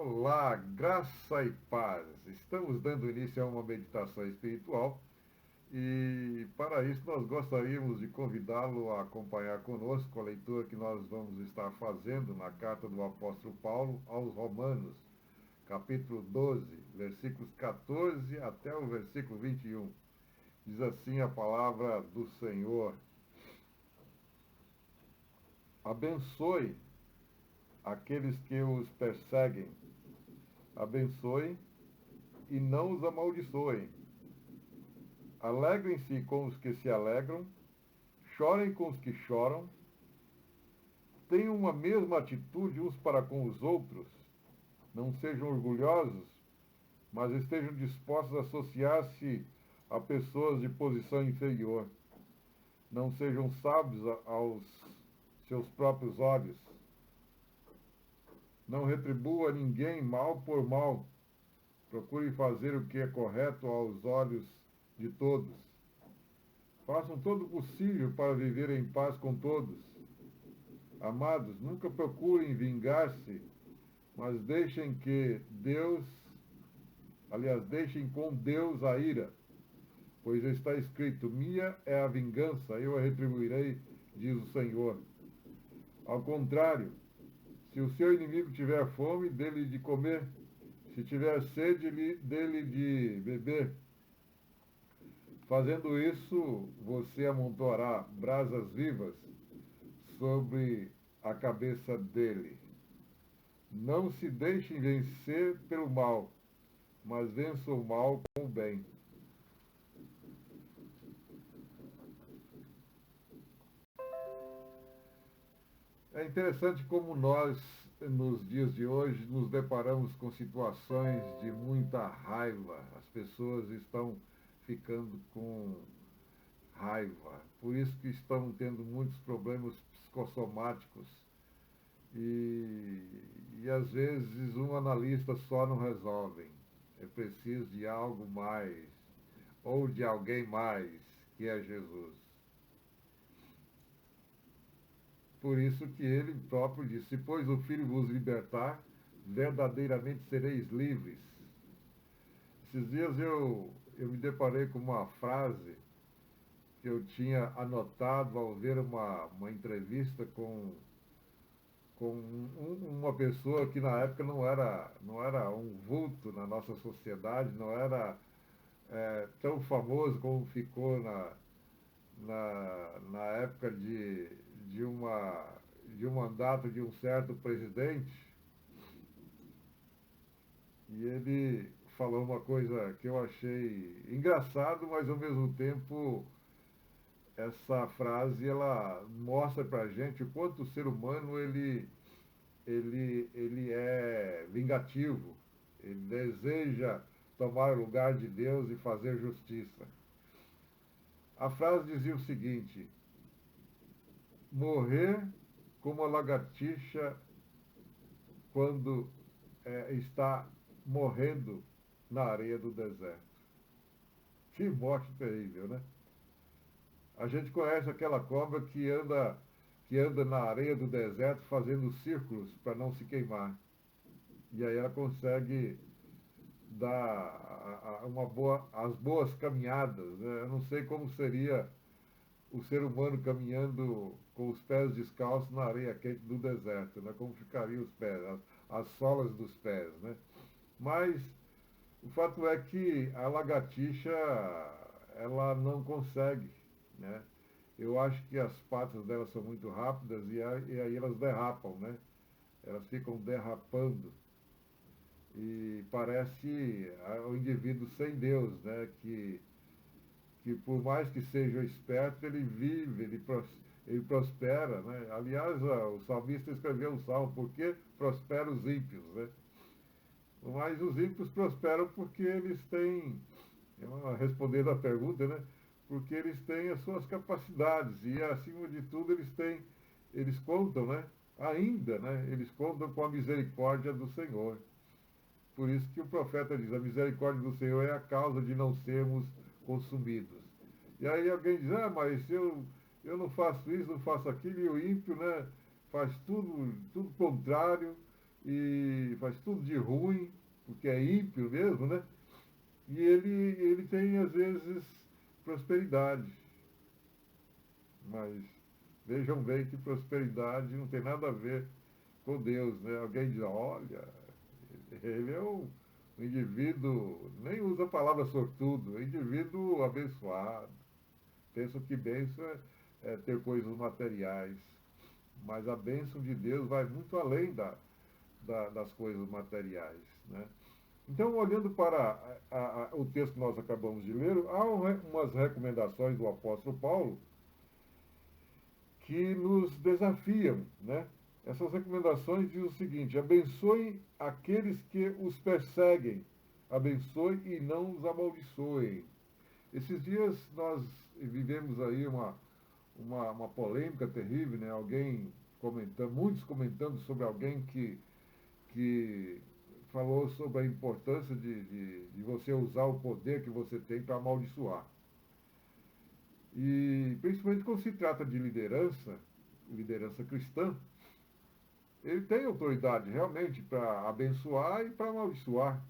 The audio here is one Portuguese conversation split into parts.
Olá, graça e paz. Estamos dando início a uma meditação espiritual e, para isso, nós gostaríamos de convidá-lo a acompanhar conosco a leitura que nós vamos estar fazendo na carta do apóstolo Paulo aos Romanos, capítulo 12, versículos 14 até o versículo 21. Diz assim a palavra do Senhor: Abençoe aqueles que os perseguem, abençoe e não os amaldiçoem. Alegrem-se com os que se alegram, chorem com os que choram, tenham uma mesma atitude uns para com os outros, não sejam orgulhosos, mas estejam dispostos a associar-se a pessoas de posição inferior. Não sejam sábios aos seus próprios olhos. Não retribua ninguém mal por mal. Procure fazer o que é correto aos olhos de todos. Façam todo o possível para viver em paz com todos. Amados, nunca procurem vingar-se, mas deixem com Deus a ira, pois está escrito: minha é a vingança, eu a retribuirei, diz o Senhor. Ao contrário, se o seu inimigo tiver fome, dê-lhe de comer, se tiver sede, dê-lhe de beber. Fazendo isso, você amontoará brasas vivas sobre a cabeça dele. Não se deixem vencer pelo mal, mas vença o mal com o bem. É interessante como nós, nos dias de hoje, nos deparamos com situações de muita raiva. As pessoas estão ficando com raiva. Por isso que estão tendo muitos problemas psicossomáticos. E às vezes um analista só não resolve. É preciso de algo mais, ou de alguém mais, que é Jesus. Por isso que ele próprio disse: se pois o Filho vos libertar, verdadeiramente sereis livres. Esses dias eu me deparei com uma frase que eu tinha anotado ao ver uma entrevista com uma pessoa que na época não era um vulto na nossa sociedade, não era tão famoso como ficou na época de um mandato de um certo presidente. E ele falou uma coisa que eu achei engraçado, mas ao mesmo tempo essa frase ela mostra para a gente o quanto o ser humano ele é vingativo, ele deseja tomar o lugar de Deus e fazer justiça. A frase dizia o seguinte: morrer como a lagartixa quando está morrendo na areia do deserto. Que morte terrível, né? A gente conhece aquela cobra que anda na areia do deserto fazendo círculos para não se queimar. E aí ela consegue dar as boas caminhadas, né? Eu não sei como seria o ser humano caminhando com os pés descalços na areia quente do deserto, né? Como ficariam os pés, as solas dos pés, né? Mas o fato é que a lagartixa, ela não consegue, né? Eu acho que as patas delas são muito rápidas e aí elas derrapam, né? Elas ficam derrapando e parece o indivíduo sem Deus, né? Que por mais que seja esperto, ele vive, ele prospera, né? Aliás, o salmista escreveu um salmo: por que prosperam os ímpios, né? Mas os ímpios prosperam porque eles têm, respondendo à pergunta, né? Porque eles têm as suas capacidades e, acima de tudo, eles contam, né? Ainda, né? Eles contam com a misericórdia do Senhor. Por isso que o profeta diz: a misericórdia do Senhor é a causa de não sermos consumidos. E aí alguém diz: ah, mas eu não faço isso, não faço aquilo, e o ímpio, né, faz tudo contrário, e faz tudo de ruim, porque é ímpio mesmo, né? E ele tem, às vezes, prosperidade. Mas vejam bem que prosperidade não tem nada a ver com Deus, né? Alguém diz, olha, ele é um indivíduo, nem usa a palavra sortudo, é um indivíduo abençoado. Penso que bênção é ter coisas materiais, mas a bênção de Deus vai muito além das coisas materiais, né? Então, olhando para o texto que nós acabamos de ler, há umas recomendações do apóstolo Paulo que nos desafiam, né? Essas recomendações dizem o seguinte: abençoem aqueles que os perseguem, abençoe e não os amaldiçoem. Esses dias nós vivemos aí uma polêmica terrível, né? Alguém comentando, muitos comentando sobre alguém que falou sobre a importância de você usar o poder que você tem para amaldiçoar. E principalmente quando se trata de liderança cristã, ele tem autoridade realmente para abençoar e para amaldiçoar.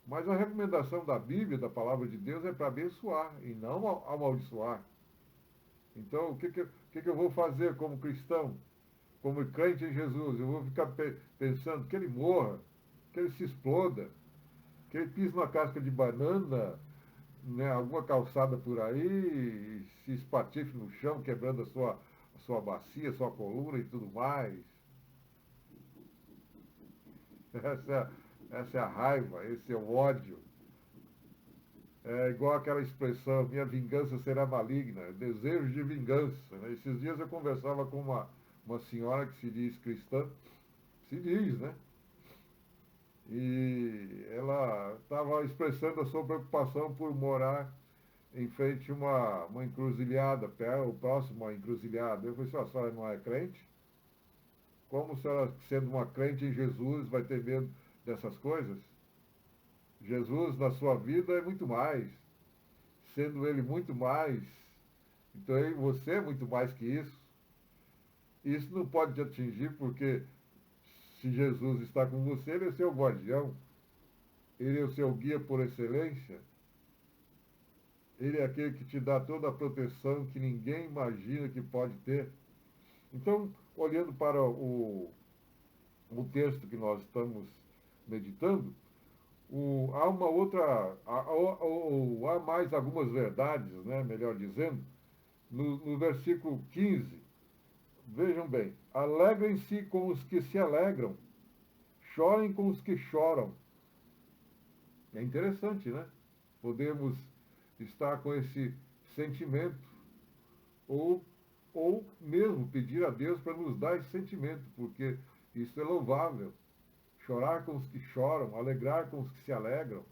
Mas a recomendação da Bíblia, da palavra de Deus, é para abençoar e não amaldiçoar. Então, o que eu vou fazer como cristão, como crente em Jesus? Eu vou ficar pensando que ele morra, que ele se exploda, que ele pise numa casca de banana, né, alguma calçada por aí, e se espatife no chão, quebrando a sua bacia, a sua coluna e tudo mais. Essa, essa é a raiva, esse é o ódio. É igual aquela expressão, minha vingança será maligna, desejo de vingança. Né? Esses dias eu conversava com uma senhora que se diz cristã, se diz, né? E ela estava expressando a sua preocupação por morar em frente a uma encruzilhada, o próximo à encruzilhada. Eu falei assim, a senhora não é crente? Como a senhora, sendo uma crente em Jesus, vai ter medo dessas coisas? Jesus na sua vida é muito mais. Sendo ele muito mais, então você é muito mais que isso. Isso não pode te atingir porque se Jesus está com você, ele é seu guardião, ele é o seu guia por excelência, ele é aquele que te dá toda a proteção que ninguém imagina que pode ter. Então, olhando para o texto que nós estamos meditando, há uma outra, há mais algumas verdades, né, melhor dizendo, no versículo 15, vejam bem, alegrem-se com os que se alegram, chorem com os que choram. É interessante, né? Podemos estar com esse sentimento, ou, ou mesmo pedir a Deus para nos dar esse sentimento, porque isso é louvável. Chorar com os que choram, alegrar com os que se alegram.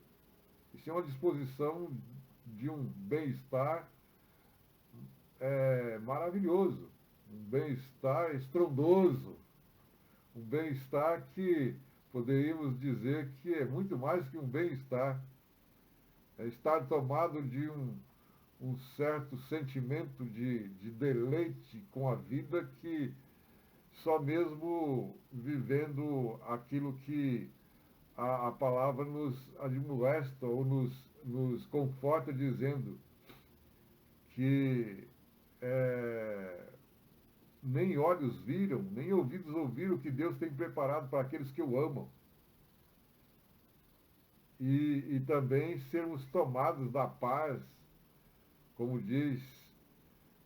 Isso é uma disposição de um bem-estar maravilhoso, um bem-estar estrondoso, um bem-estar que poderíamos dizer que é muito mais que um bem-estar. É estar tomado de um certo sentimento de deleite com a vida que só mesmo vivendo aquilo que a palavra nos admoesta ou nos conforta dizendo que é, nem olhos viram, nem ouvidos ouviram o que Deus tem preparado para aqueles que o amam. E também sermos tomados da paz, como diz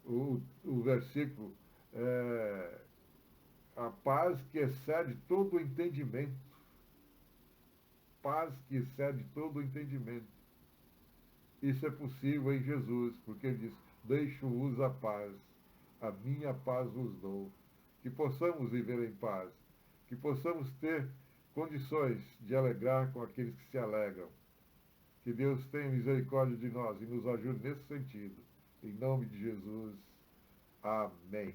o versículo, é, a paz que excede todo o entendimento. Paz que excede todo o entendimento. Isso é possível em Jesus, porque ele diz, deixo-vos a paz, a minha paz vos dou. Que possamos viver em paz, que possamos ter condições de alegrar com aqueles que se alegram. Que Deus tenha misericórdia de nós e nos ajude nesse sentido. Em nome de Jesus. Amém.